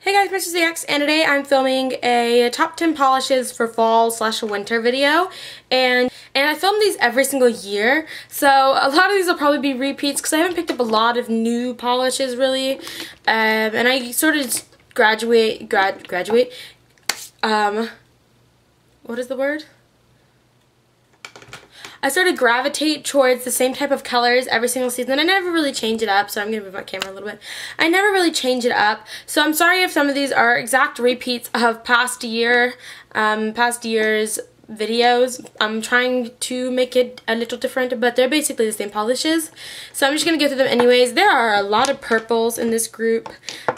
Hey guys, Mr. ZX, and today I'm filming a top 10 polishes for fall/winter video, and I film these every single year, so a lot of these will probably be repeats because I haven't picked up a lot of new polishes really, and I sort of graduate, what is the word? I sort of gravitate towards the same type of colors every single season. I never really change it up, so I'm going to move my camera a little bit. I never really change it up, so I'm sorry if some of these are exact repeats of past year's videos. I'm trying to make it a little different, but they're basically the same polishes. So I'm just going to go through them anyways. There are a lot of purples in this group.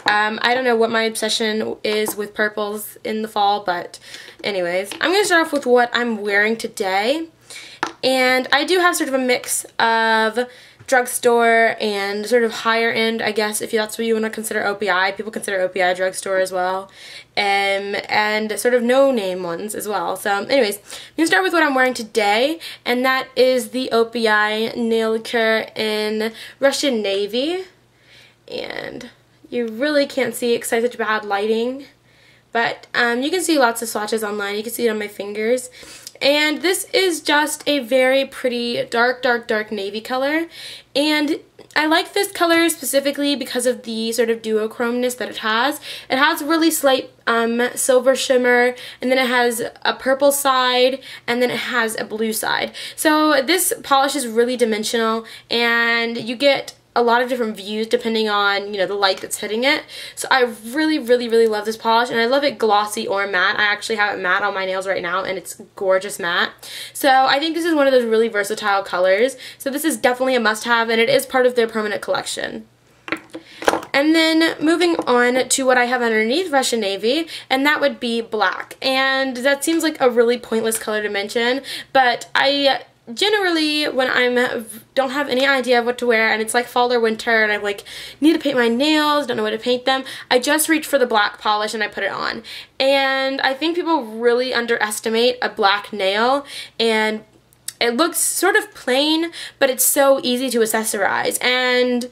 I don't know what my obsession is with purples in the fall, but anyways. I'm going to start off with what I'm wearing today. And I do have sort of a mix of drugstore and sort of higher end, I guess, if that's what you want to consider OPI. People consider OPI drugstore as well. And sort of no-name ones as well. So anyways, I'm going to start with what I'm wearing today, and that is the OPI Nail Cure in Russian Navy. And you really can't see it because I have such bad lighting. But you can see lots of swatches online. You can see it on my fingers. And this is just a very pretty dark navy color. And I like this color specifically because of the sort of duochromeness that it has. It has really slight silver shimmer, and then it has a purple side, and then it has a blue side. So this polish is really dimensional, and you get a lot of different views depending on, you know, the light that's hitting it. So I really love this polish, and I love it glossy or matte. I actually have it matte on my nails right now, and it's gorgeous matte. So I think this is one of those really versatile colors. So this is definitely a must-have, and it is part of their permanent collection. And then moving on to what I have underneath Russian Navy, and that would be black. And that seems like a really pointless color to mention, but I generally, when I don't have any idea of what to wear and it's like fall or winter and I like need to paint my nails, don't know what to paint them, I just reach for the black polish and I put it on. And I think people really underestimate a black nail, and it looks sort of plain, but it's so easy to accessorize. And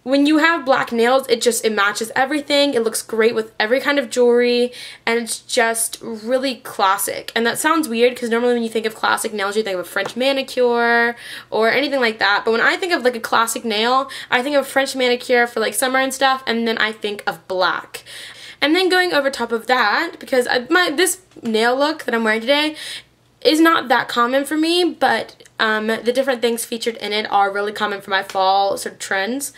when you have black nails, it matches everything. It looks great with every kind of jewelry, and it's just really classic. And that sounds weird because normally when you think of classic nails, you think of a French manicure or anything like that. But when I think of like a classic nail, I think of French manicure for like summer and stuff, and then I think of black. And then going over top of that, because this nail look that I'm wearing today is not that common for me, but the different things featured in it are really common for my fall sort of trends.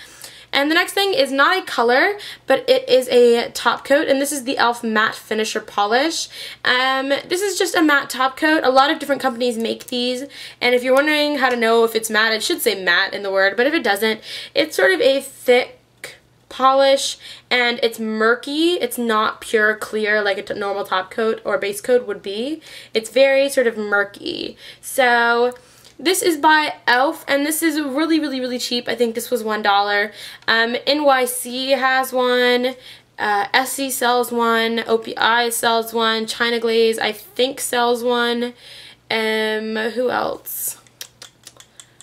And the next thing is not a color, but it is a top coat, and this is the e.l.f. Matte Finisher Polish. This is just a matte top coat. A lot of different companies make these, and if you're wondering how to know if it's matte, it should say matte in the word, but if it doesn't, it's sort of a thick polish, and it's murky. It's not pure clear like a normal top coat or base coat would be. It's very sort of murky. So this is by e.l.f. and this is really cheap. I think this was $1. NYC has one, Essie sells one, OPI sells one, China Glaze I think sells one, who else?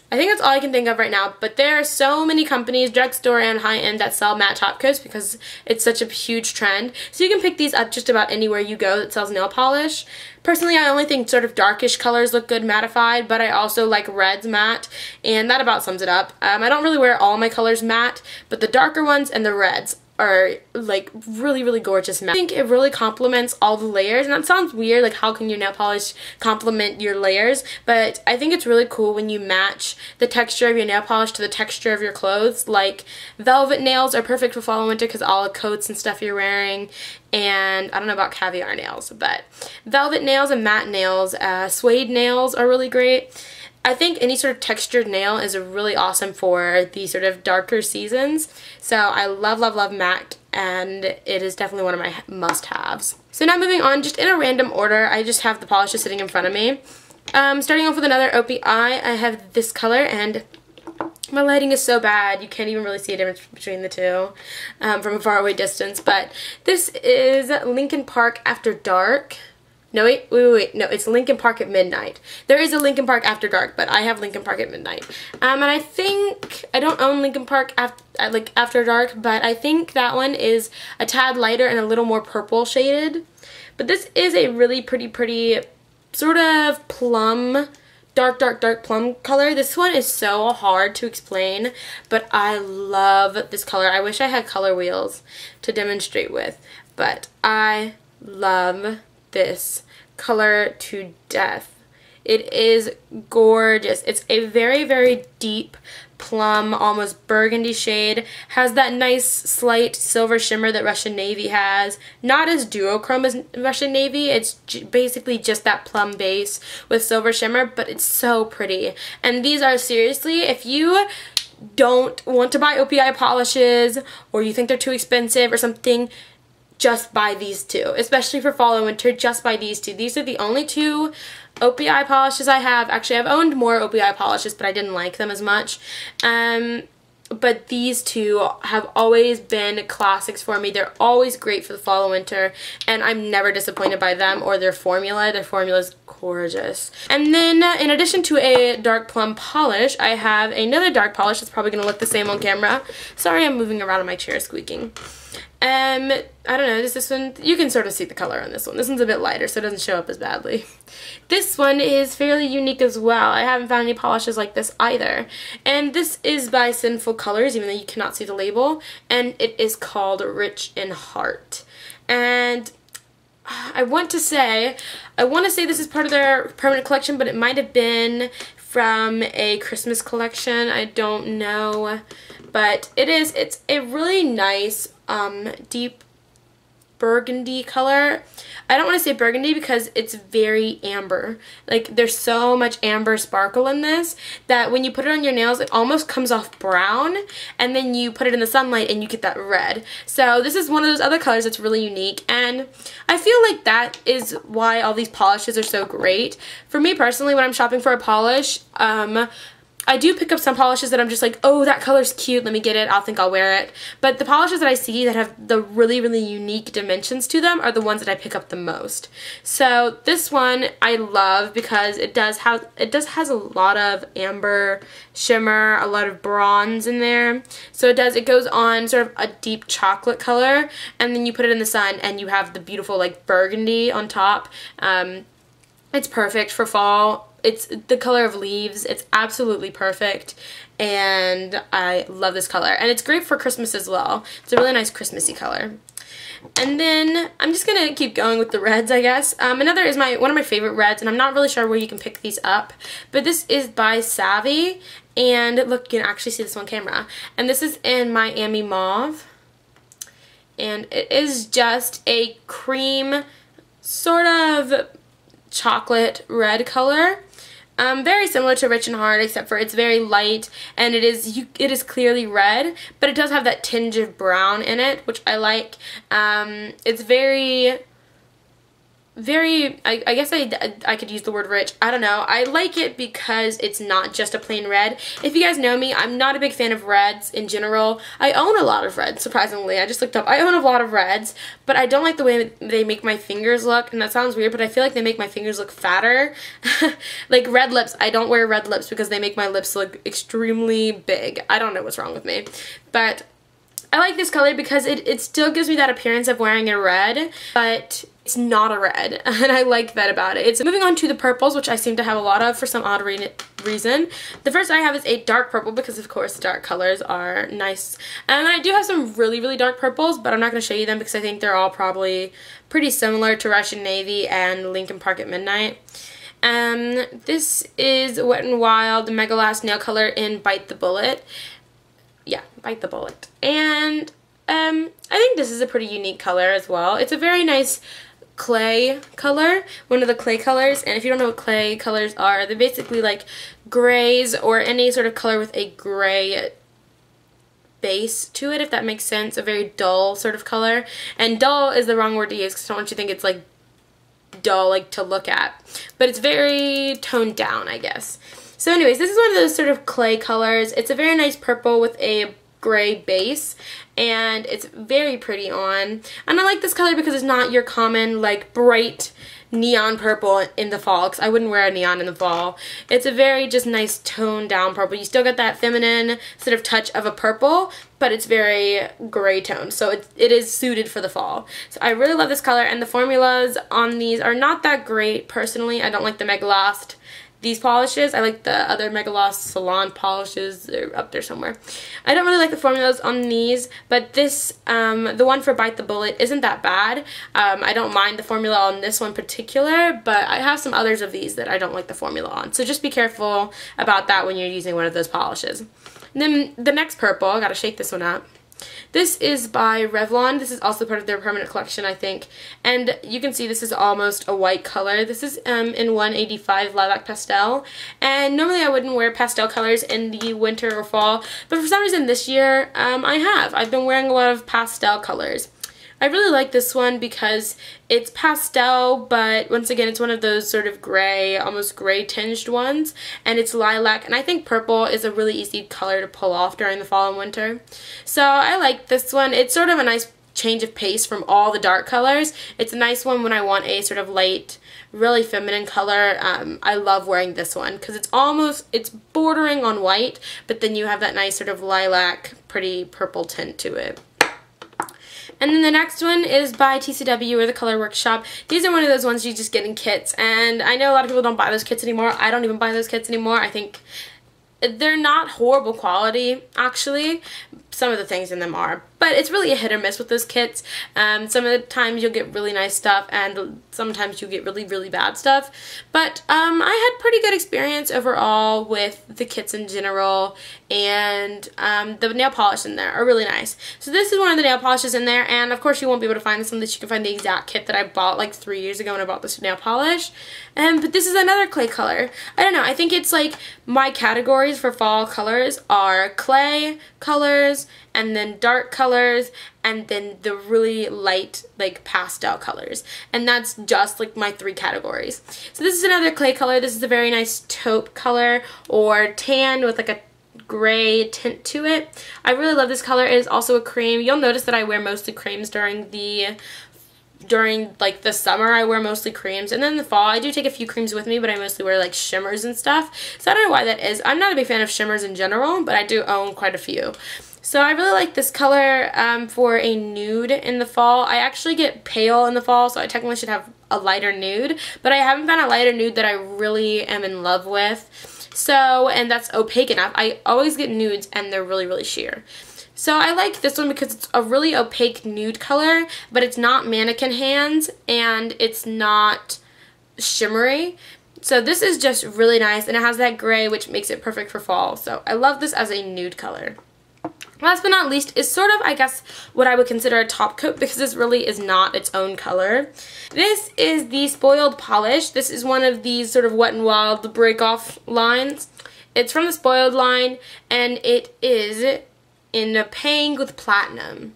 I think that's all I can think of right now, but there are so many companies, drugstore and high-end, that sell matte top coats because it's such a huge trend. So you can pick these up just about anywhere you go that sells nail polish. Personally, I only think sort of darkish colors look good mattified, but I also like reds matte, and that about sums it up. I don't really wear all my colors matte, but the darker ones and the reds are like really gorgeous matte. I think it really complements all the layers, and that sounds weird, like how can your nail polish complement your layers, but I think it's really cool when you match the texture of your nail polish to the texture of your clothes. Like velvet nails are perfect for fall and winter because all the coats and stuff you're wearing, and I don't know about caviar nails, but velvet nails and matte nails, suede nails are really great. I think any sort of textured nail is really awesome for the sort of darker seasons. So I love matte, and it is definitely one of my must-haves. So now moving on, just in a random order, I just have the polishes sitting in front of me. Starting off with another OPI, I have this color, and my lighting is so bad, you can't even really see a difference between the two from a faraway distance. But this is Lincoln Park After Dark. No, wait. No, it's Lincoln Park at midnight. There is a Lincoln Park After Dark, but I have Lincoln Park at midnight. And I think, I don't own Lincoln Park After Dark, but I think that one is a tad lighter and a little more purple shaded. But this is a really pretty sort of plum, dark plum color. This one is so hard to explain, but I love this color. I wish I had color wheels to demonstrate with, but I love this color to death. It is gorgeous. It's a very deep plum, almost burgundy shade. Has that nice slight silver shimmer that Russian Navy has. Not as duochrome as Russian Navy. It's basically just that plum base with silver shimmer, but it's so pretty. And these are, seriously, if you don't want to buy OPI polishes or you think they're too expensive or something, just buy these two. Especially for fall and winter, just buy these two. These are the only two OPI polishes I have. Actually, I've owned more OPI polishes, but I didn't like them as much. But these two have always been classics for me. They're always great for the fall and winter, and I'm never disappointed by them or their formula. Their formula is gorgeous. And then, in addition to a dark plum polish, I have another dark polish that's probably going to look the same on camera. Sorry, I'm moving around in my chair squeaking. I don't know, this one, you can sort of see the color on this one. This one's a bit lighter, so it doesn't show up as badly. This one is fairly unique as well. I haven't found any polishes like this either. And this is by Sinful Colors, even though you cannot see the label. And it is called Rich in Heart. And I want to say this is part of their permanent collection, but it might have been from a Christmas collection. I don't know. But it's a really nice, deep burgundy color. I don't want to say burgundy because it's very amber. Like, there's so much amber sparkle in this that when you put it on your nails, it almost comes off brown, and then you put it in the sunlight and you get that red. So this is one of those other colors that's really unique, and I feel like that is why all these polishes are so great. For me personally, when I'm shopping for a polish, I do pick up some polishes that I'm just like, oh, that color's cute, let me get it, I'll think I'll wear it. But the polishes that I see that have the really unique dimensions to them are the ones that I pick up the most. So this one I love because it has a lot of amber shimmer, a lot of bronze in there. So it goes on sort of a deep chocolate color, and then you put it in the sun and you have the beautiful like burgundy on top. It's perfect for fall. It's the color of leaves. It's absolutely perfect, and I love this color. And it's great for Christmas as well. It's a really nice Christmassy color. And then I'm just gonna keep going with the reds, I guess. Another is one of my favorite reds, and I'm not really sure where you can pick these up, but this is by Savvy, and look, you can actually see this on camera. And this is in Miami Mauve, and it is just a cream, sort of chocolate red color. Very similar to Rich and Heart, except for it's very light, and it is clearly red, but it does have that tinge of brown in it, which I like. It's very, I guess I could use the word rich. I don't know. I like it because it's not just a plain red. If you guys know me, I'm not a big fan of reds in general. I own a lot of reds, surprisingly. I just looked up. I own a lot of reds, but I don't like the way they make my fingers look, and that sounds weird, but I feel like they make my fingers look fatter. Like red lips. I don't wear red lips because they make my lips look extremely big. I don't know what's wrong with me, but I like this color because it still gives me that appearance of wearing a red, but it's not a red, and I like that about it. Moving on to the purples, which I seem to have a lot of for some odd reason. The first I have is a dark purple because, of course, dark colors are nice. And I do have some really dark purples, but I'm not going to show you them because I think they're all probably pretty similar to Russian Navy and Lincoln Park at Midnight. This is Wet n Wild Mega Last Nail Color in Bite the Bullet. Yeah, Bite the Bullet. And I think this is a pretty unique color as well. It's a very nice clay color, one of the clay colors, and if you don't know what clay colors are, they're basically like grays or any sort of color with a gray base to it, if that makes sense. A very dull sort of color, and dull is the wrong word to use because I don't want you to think it's like dull like to look at, but it's very toned down, I guess. So anyways, this is one of those sort of clay colors. It's a very nice purple with a gray base, and it's very pretty on. And I like this color because it's not your common like bright neon purple in the fall, because I wouldn't wear a neon in the fall. It's a very just nice toned down purple. You still get that feminine sort of touch of a purple, but it's very gray toned, so it is suited for the fall. So I really love this color, and the formulas on these are not that great personally. I don't like the Mega Lost these polishes. I like the other Mega Lost Salon polishes. They're up there somewhere. I don't really like the formulas on these, but this, the one for Bite the Bullet isn't that bad. I don't mind the formula on this one particular, but I have some others of these that I don't like the formula on. So just be careful about that when you're using one of those polishes. And then the next purple, I gotta shake this one up. This is by Revlon. This is also part of their permanent collection, I think. And you can see this is almost a white color. This is in 185 Lilac Pastel. And normally I wouldn't wear pastel colors in the winter or fall, but for some reason this year I have. I've been wearing a lot of pastel colors. I really like this one because it's pastel, but once again, it's one of those sort of gray, almost gray tinged ones, and it's lilac, and I think purple is a really easy color to pull off during the fall and winter. So I like this one. It's sort of a nice change of pace from all the dark colors. It's a nice one when I want a sort of light, really feminine color. I love wearing this one because it's bordering on white, but then you have that nice sort of lilac, pretty purple tint to it. And then the next one is by TCW or the Color Workshop. These are one of those ones you just get in kits, and I know a lot of people don't buy those kits anymore. I don't even buy those kits anymore. I think they're not horrible quality, actually. Some of the things in them are, but it's really a hit or miss with those kits. Some of the times you'll get really nice stuff, and sometimes you get really, really bad stuff. But I had pretty good experience overall with the kits in general, and the nail polish in there are really nice. So this is one of the nail polishes in there, and of course you won't be able to find this unless you can find the exact kit that I bought like 3 years ago when I bought this nail polish. But this is another clay color. I don't know, I think it's like my categories for fall colors are clay colors, and then dark colors, and then the really light, like, pastel colors. And that's just, like, my 3 categories. So this is another clay color. This is a very nice taupe color, or tan with, like, a gray tint to it. I really love this color. It is also a cream. You'll notice that I wear mostly creams during like the summer. I wear mostly creams, and then in the fall I do take a few creams with me, but I mostly wear like shimmers and stuff. So I don't know why that is. I'm not a big fan of shimmers in general, but I do own quite a few. So I really like this color for a nude in the fall. I actually get pale in the fall, so I technically should have a lighter nude, but I haven't found a lighter nude that I really am in love with. So, and that's opaque enough. I always get nudes and they're really, really sheer. So I like this one because it's a really opaque nude color, but it's not mannequin hands and it's not shimmery. So this is just really nice, and it has that gray, which makes it perfect for fall. So I love this as a nude color. Last but not least is sort of, I guess, what I would consider a top coat, because this really is not its own color. This is the Spoiled Polish. This is one of these sort of Wet n Wild break-off lines. It's from the Spoiled line, and it is in pink with platinum.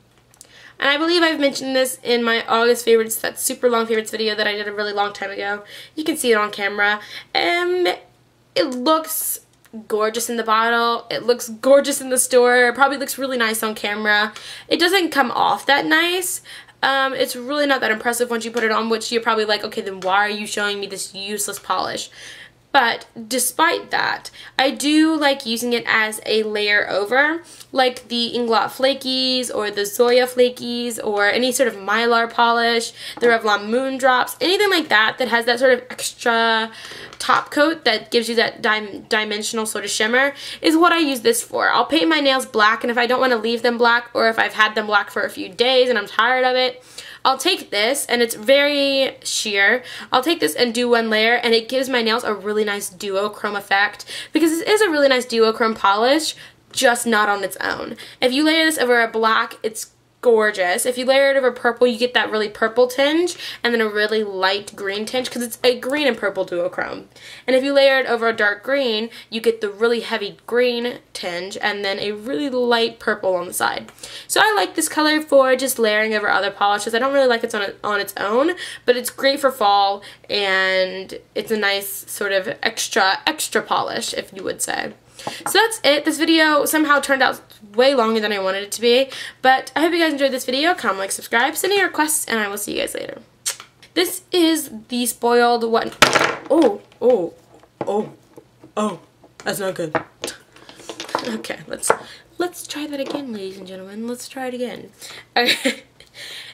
And I believe I've mentioned this in my August favorites, that super long favorites video that I did a really long time ago. You can see it on camera. It looks gorgeous in the bottle. It looks gorgeous in the store. It probably looks really nice on camera. It doesn't come off that nice. It's really not that impressive once you put it on, which you're probably like, okay, then why are you showing me this useless polish? But despite that, I do like using it as a layer over, like the Inglot Flakies or the Zoya Flakies or any sort of Mylar polish, the Revlon Moon Drops, anything like that that has that sort of extra top coat that gives you that dimensional sort of shimmer is what I use this for. I'll paint my nails black, and if I don't want to leave them black, or if I've had them black for a few days and I'm tired of it, I'll take this, and it's very sheer. I'll take this and do one layer, and it gives my nails a really nice duochrome effect, because this is a really nice duochrome polish, just not on its own. If you layer this over a black, it's gorgeous. If you layer it over purple, you get that really purple tinge, and then a really light green tinge, because it's a green and purple duochrome. And if you layer it over a dark green, you get the really heavy green tinge, and then a really light purple on the side. So I like this color for just layering over other polishes. I don't really like it on its own, but it's great for fall, and it's a nice sort of extra polish, if you would say. So that's it. This video somehow turned out way longer than I wanted it to be, but I hope you guys enjoyed this video. Comment, like, subscribe, send me your requests, and I will see you guys later. This is the spoiled one. Oh, that's not good. Okay, let's try that again, ladies and gentlemen. Let's try it again. Okay.